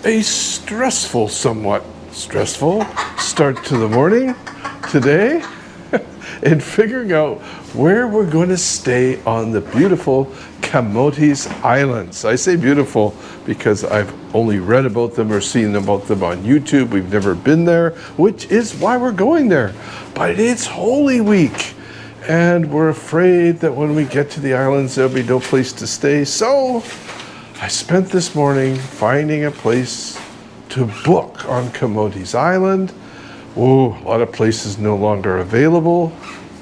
a somewhat stressful start to the morning today in figuring out where we're going to stay on the beautiful Camotes Islands. I say beautiful because I've only read about them or seen about them on YouTube. We've never been there, which is why we're going there. But it's Holy Week, and we're afraid that when we get to the islands, there'll be no place to stay. So I spent this morning finding a place to book on Camotes Island. Oh, a lot of places no longer available,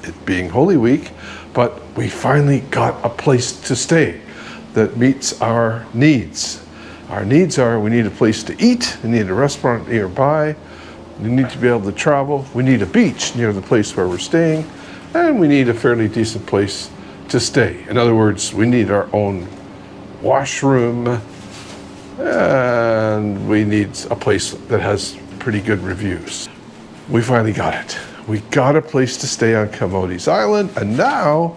it being Holy Week, but we finally got a place to stay that meets our needs. Our needs are, we need a place to eat, we need a restaurant nearby, we need to be able to travel, we need a beach near the place where we're staying, and we need a fairly decent place to stay. In other words, we need our own washroom, and we need a place that has pretty good reviews. We finally got it. We got a place to stay on Camotes Island, and now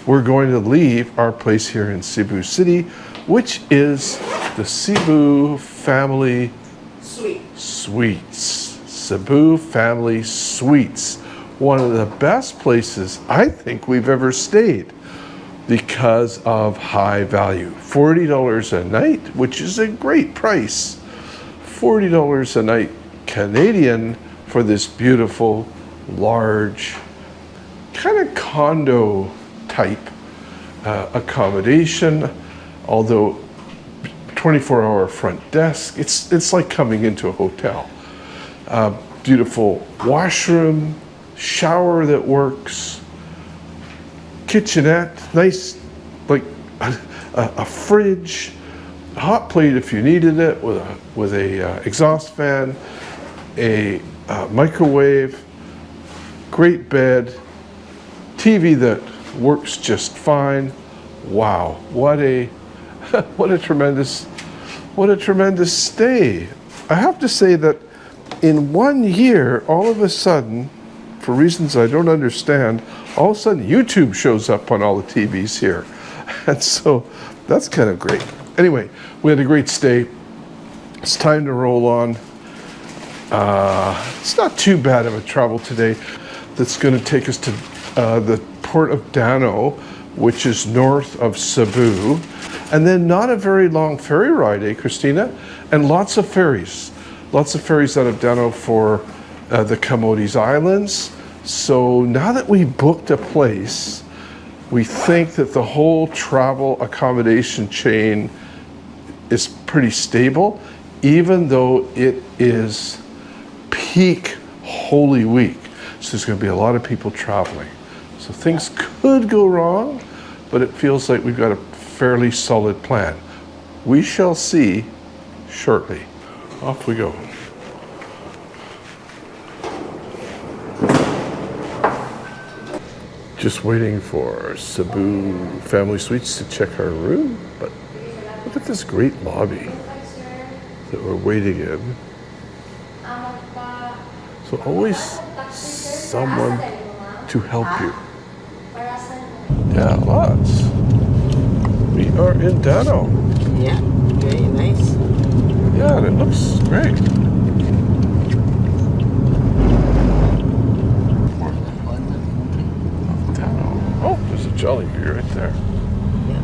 we're going to leave our place here in Cebu City, which is the Cebu Family Suites. Cebu Family Suites. One of the best places I think we've ever stayed because of high value. $40 a night, which is a great price. $40 a night Canadian for this beautiful, large, kind of condo type accommodation. Although 24-hour front desk, it's like coming into a hotel. Beautiful washroom, shower that works, kitchenette, nice, like a fridge, a hot plate if you needed it, with a exhaust fan, a microwave, great bed, TV that works just fine. Wow, what a tremendous stay. I have to say that in 1 year, all of a sudden, for reasons I don't understand, all of a sudden YouTube shows up on all the TVs here. And so that's kind of great. Anyway, we had a great stay. It's time to roll on. It's not too bad of a travel today. That's going to take us to the port of Dano, which is north of Cebu. And then not a very long ferry ride, eh, Christina? And lots of ferries. Lots of ferries out of Dano for the Camotes Islands. So now that we booked a place, we think that the whole travel accommodation chain is pretty stable, even though it is peak Holy Week. So there's going to be a lot of people traveling. So things could go wrong, but it feels like we've got a fairly solid plan. We shall see shortly. Off we go. Just waiting for Cebu Family Suites to check our room, but look at this great lobby that we're waiting in. So always someone to help you. Yeah, lots. We are in Dano. Yeah, very nice. Yeah, and it looks great. Dano. Oh, there's a Jollibee right there. Yeah.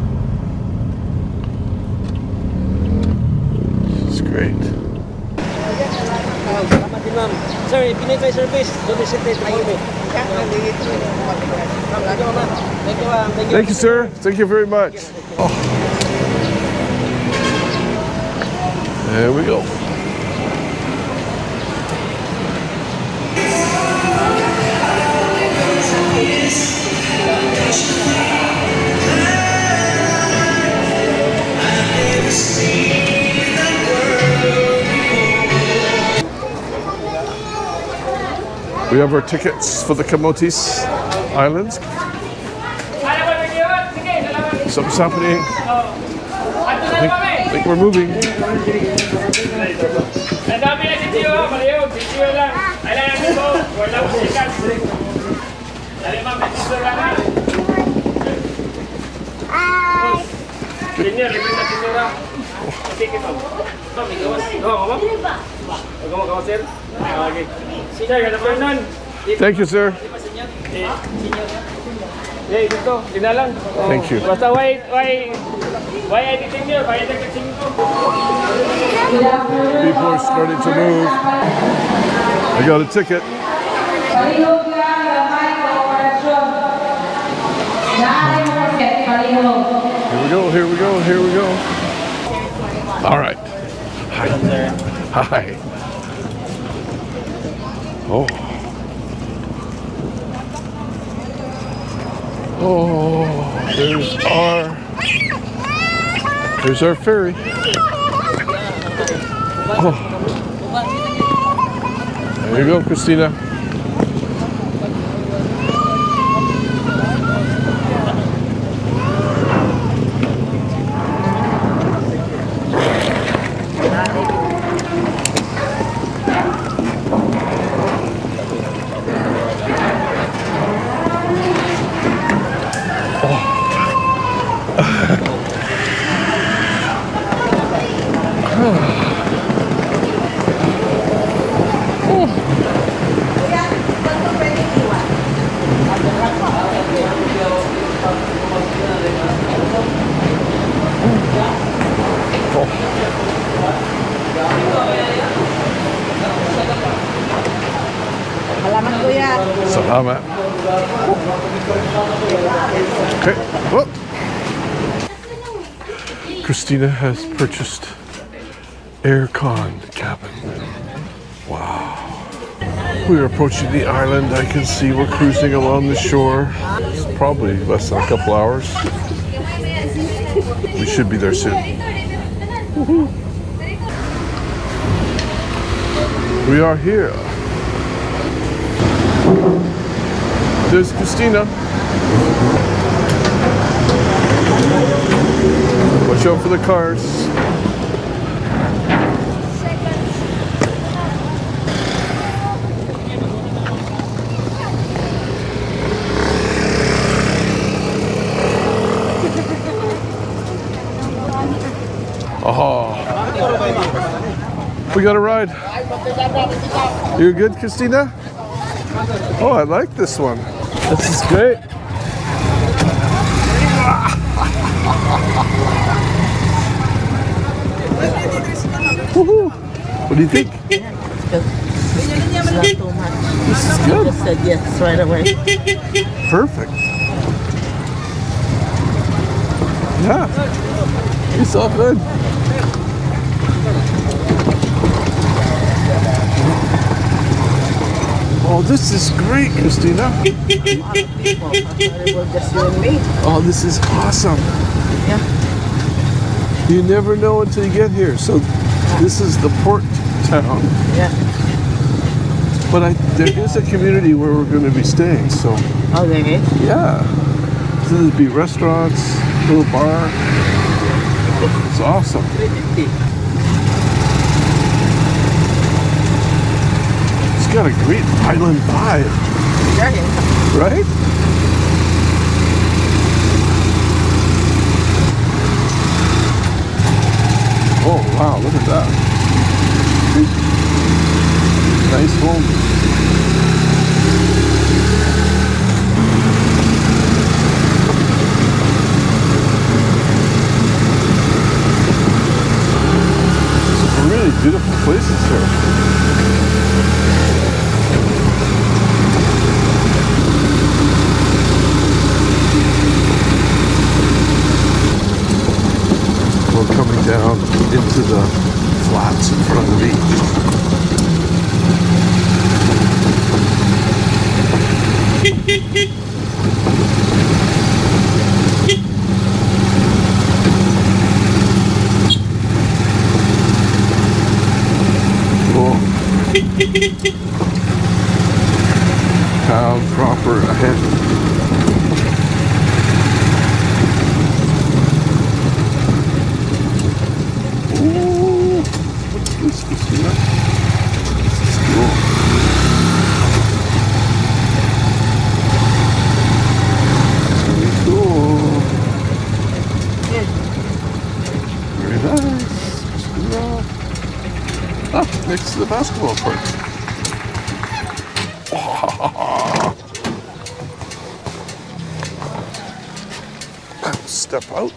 This is great. Salamat din, ma'am. Sir, pinay tayo service. Don't hesitate to call me. Thank you, sir. Thank you very much. Oh. There we go. We have our tickets for the Camotes Islands. Something's happening. I think we're moving. may gawas. Gawa ka ba? Gawa, sir? Okay. Sir, good afternoon. Thank you, sir. Hey, dito, dinalang. Thank you. Basta why I detain you? Why I detain you? People are starting to move. I got a ticket. Here we go, here we go, here we go. All right. Hi. Hi. Oh. Oh, there's our ferry. Oh. There you go, Christina. Salamat. Okay. Oh. Christina has purchased aircon cabin. Wow. We are approaching the island. I can see we're cruising along the shore. It's probably less than a couple hours. We should be there soon. Woohoo. We are here. There's Christina. Watch out for the cars. Oh, we got a ride. You're good, Christina? Oh, I like this one. This is great. Woohoo! What do you think? It's not too much. This is good. Just said yes right away. Perfect. Yeah. It's all good. Oh, this is great, Christina. A lot of people. I thought it was just you and me. Oh, this is awesome. Yeah. You never know until you get here. So this is the port town. Yeah. But there is a community where we're going to be staying. So Okay. yeah. So there'll be restaurants, little bar. It's awesome. It's got a great island vibe, right? Oh wow, look at that. Nice home. Some really beautiful places here. We're coming down into the flats in front of the beach. Cool. Town proper ahead. Ooh, what's this, Christina? next to the basketball court. Step out.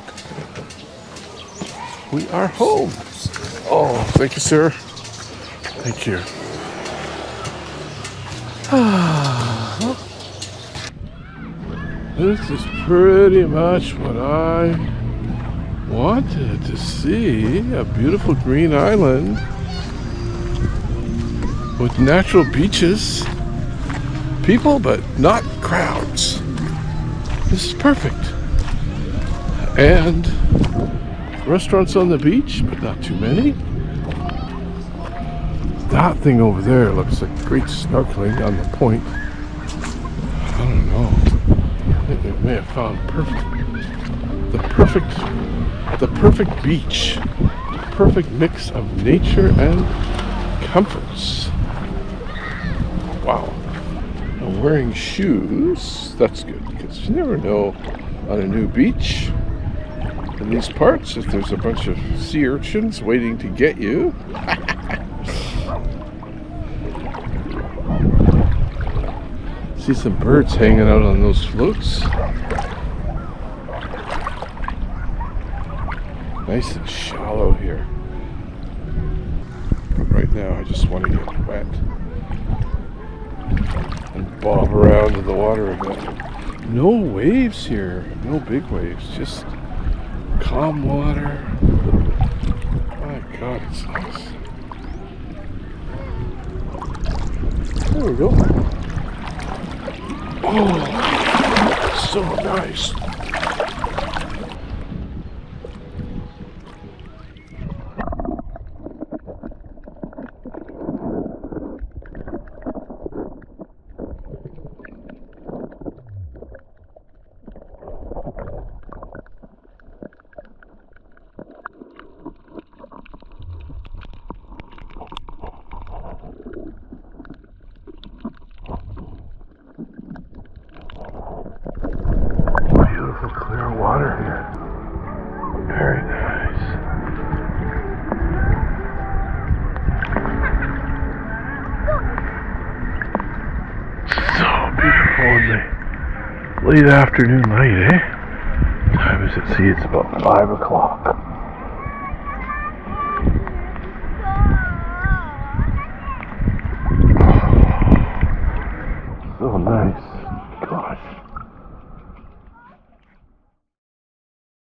We are home. Oh, thank you, sir. Thank you. This is pretty much what I wanted to see. A beautiful green island with natural beaches, people, but not crowds. This is perfect. And restaurants on the beach, but not too many. That thing over there looks like great snorkeling on the point. I don't know. I think they may have found the perfect beach. The perfect mix of nature and comforts. Wow. I'm wearing shoes. That's good because you never know on a new beach in these parts if there's a bunch of sea urchins waiting to get you. See some birds hanging out on those floats. Nice and shallow here. But right now I just want to get wet and bob around in the water a bit. No waves here, no big waves, just calm water. My God, it's nice. There we go. Oh, so nice. Clear water here. Very nice. So beautiful in the late afternoon light, eh? What time is it? See, it's about 5 o'clock.